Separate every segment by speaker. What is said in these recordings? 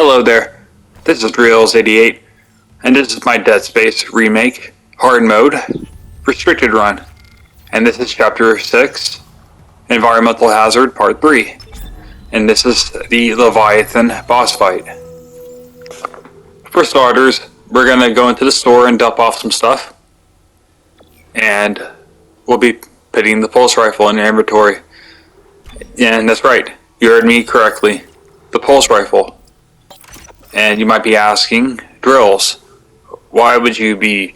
Speaker 1: Hello there, this is Reels88, and this is my Dead Space Remake, Hard Mode, Restricted Run, and this is Chapter 6, Environmental Hazard Part 3, and this is the Leviathan boss fight. For starters, we're going to go into the store and dump off some stuff, and we'll be putting the pulse rifle in your inventory. And that's right, you heard me correctly, the pulse rifle. And you might be asking, Drills, why would you be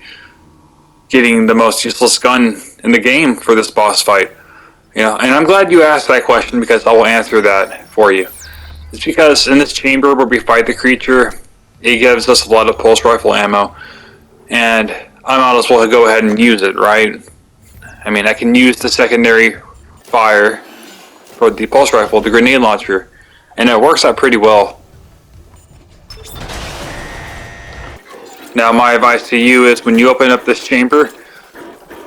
Speaker 1: getting the most useless gun in the game for this boss fight? And I'm glad you asked that question because I will answer that for you. It's because in this chamber where we fight the creature, it gives us a lot of pulse rifle ammo, and I might as well go ahead and use it, right? I mean, I can use the secondary fire for the pulse rifle, the grenade launcher, and it works out pretty well. Now, my advice to you is when you open up this chamber,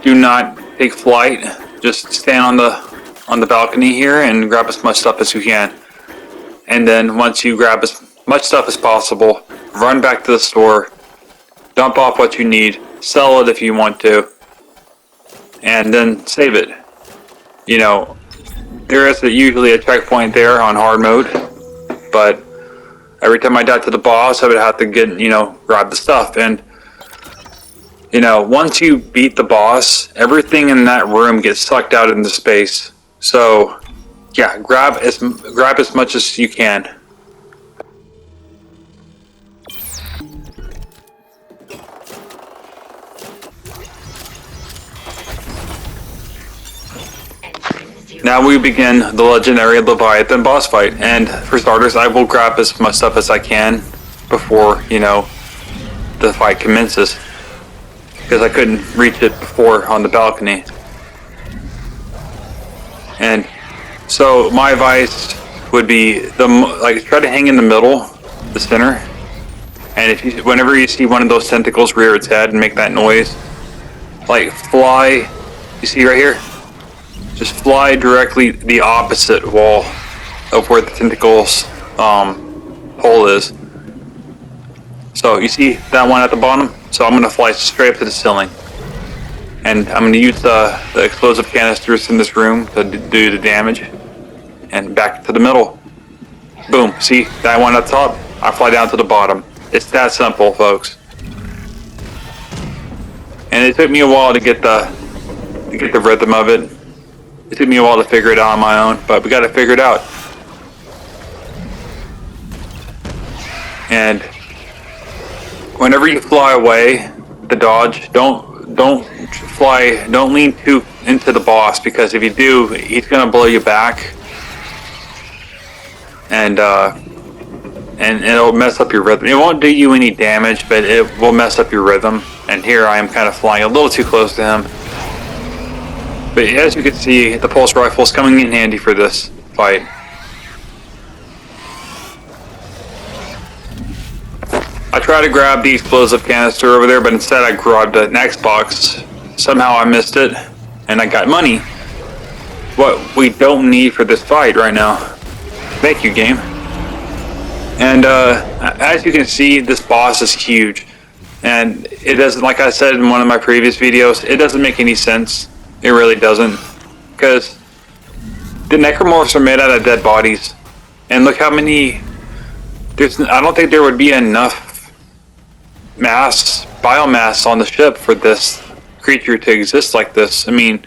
Speaker 1: do not take flight. Just stand on the balcony here and grab as much stuff as you can. And then once you grab as much stuff as possible, run back to the store, dump off what you need, sell it if you want to, and then save it. There is usually a checkpoint there on hard mode, but every time I died to the boss, I would have to grab the stuff. And, once you beat the boss, everything in that room gets sucked out into space. So, yeah, grab as much as you can. Now we begin the legendary Leviathan boss fight, and for starters, I will grab as much stuff as I can before, the fight commences, because I couldn't reach it before on the balcony. And so my advice would be try to hang in the middle, the center, and whenever you see one of those tentacles rear its head and make that noise, fly. You see right here? Just fly directly the opposite wall of where the tentacle's hole is. So you see that one at the bottom? So I'm going to fly straight up to the ceiling. And I'm going to use the explosive canisters in this room to do the damage. And back to the middle. Boom. See that one at the top? I fly down to the bottom. It's that simple, folks. And it took me a while to get the rhythm of it. It took me a while to figure it out on my own, but we got to figure it out. And whenever you fly away, the dodge, don't lean too into the boss, because if you do, he's gonna blow you back, and it'll mess up your rhythm. It won't do you any damage, but it will mess up your rhythm. And here I am kind of flying a little too close to him. But as you can see, the pulse rifle is coming in handy for this fight. I tried to grab the explosive canister over there, but instead I grabbed an Xbox. Somehow I missed it, and I got money. What we don't need for this fight right now. Thank you, game. And as you can see, this boss is huge. And it doesn't, like I said in one of my previous videos, it doesn't make any sense. It really doesn't, because the necromorphs are made out of dead bodies, and look how many. I don't think there would be enough biomass on the ship for this creature to exist like this. I mean,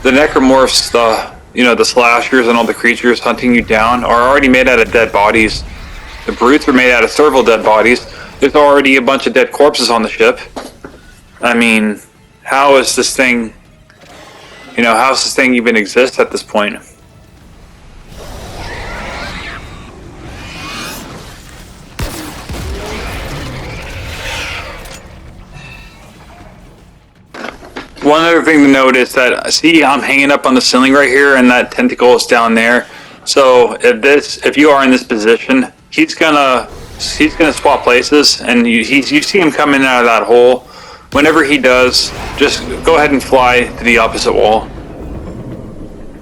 Speaker 1: the necromorphs, the slashers and all the creatures hunting you down are already made out of dead bodies. The brutes are made out of several dead bodies. There's already a bunch of dead corpses on the ship. I mean, how is this thing even exist at this point? One other thing to note is that, see, I'm hanging up on the ceiling right here, and that tentacle is down there. So if you are in this position, he's gonna swap places, and you see him coming out of that hole. Whenever he does, just go ahead and fly to the opposite wall.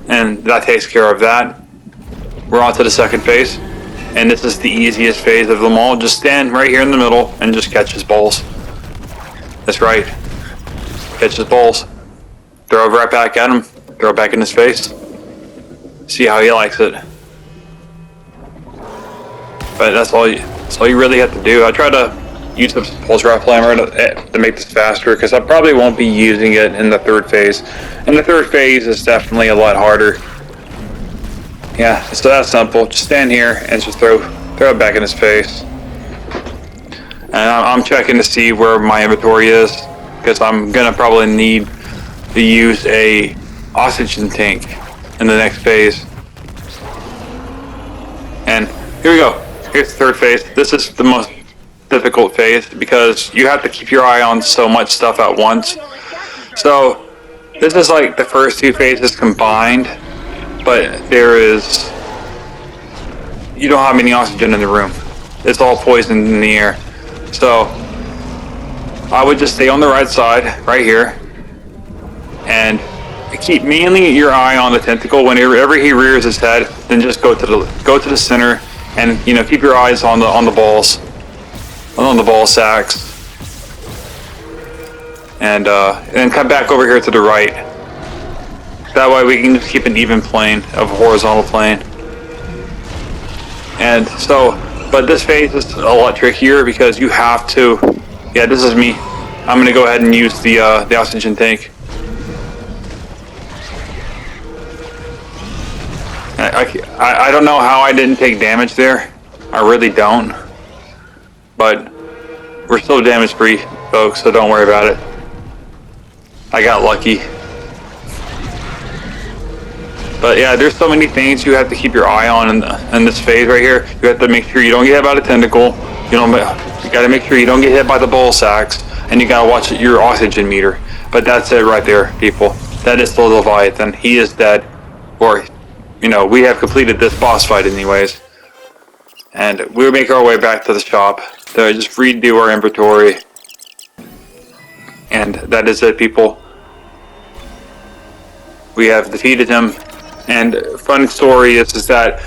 Speaker 1: And that takes care of that. We're on to the second phase. And this is the easiest phase of them all. Just stand right here in the middle and just catch his balls. That's right. Catch his balls. Throw it right back at him. Throw it back in his face. See how he likes it. But that's all you really have to do. I try to use the pulse rifle hammer to make this faster, because I probably won't be using it in the third phase. And the third phase is definitely a lot harder. Yeah, so that's simple. Just stand here and just throw it back in his face. And I'm checking to see where my inventory is, because I'm gonna probably need to use a oxygen tank in the next phase. And here we go. Here's the third phase. This is the most difficult phase because you have to keep your eye on so much stuff at once. So this is like the first two phases combined, but you don't have any oxygen in the room. It's all poisoned in the air. So I would just stay on the right side, right here, and keep mainly your eye on the tentacle. Whenever he rears his head, then just go to the center, and keep your eyes on the balls, on the ball sacks, and then come back over here to the right. That way we can just keep an even plane of horizontal plane. And so, but this phase is a lot trickier because you have to. Yeah, this is me. I'm gonna go ahead and use the oxygen tank. I don't know how I didn't take damage there. I really don't. But we're still damage free, folks, so don't worry about it. I got lucky. But yeah, there's so many things you have to keep your eye on in this phase right here. You have to make sure you don't get hit by the tentacle. You got to make sure you don't get hit by the ball sacks, and you got to watch your oxygen meter. But that's it right there, people. That is the Leviathan. He is dead. Or, we have completed this boss fight anyways. And we'll make our way back to the shop to just redo our inventory. And that is it, people. We have defeated him. And fun story is that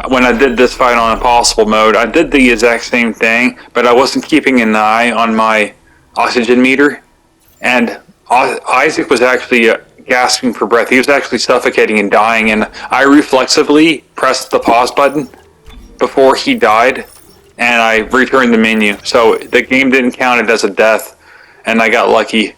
Speaker 1: when I did this fight on impossible mode, I did the exact same thing, but I wasn't keeping an eye on my oxygen meter. And Isaac was actually gasping for breath. He was actually suffocating and dying, and I reflexively pressed the pause button before he died, and I returned the menu. So the game didn't count it as a death, and I got lucky.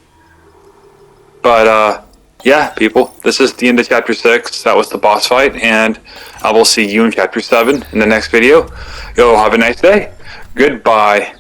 Speaker 1: But yeah, people, this is the end of chapter 6. That was the boss fight, and I will see you in chapter 7 in the next video. Yo, have a nice day. Goodbye.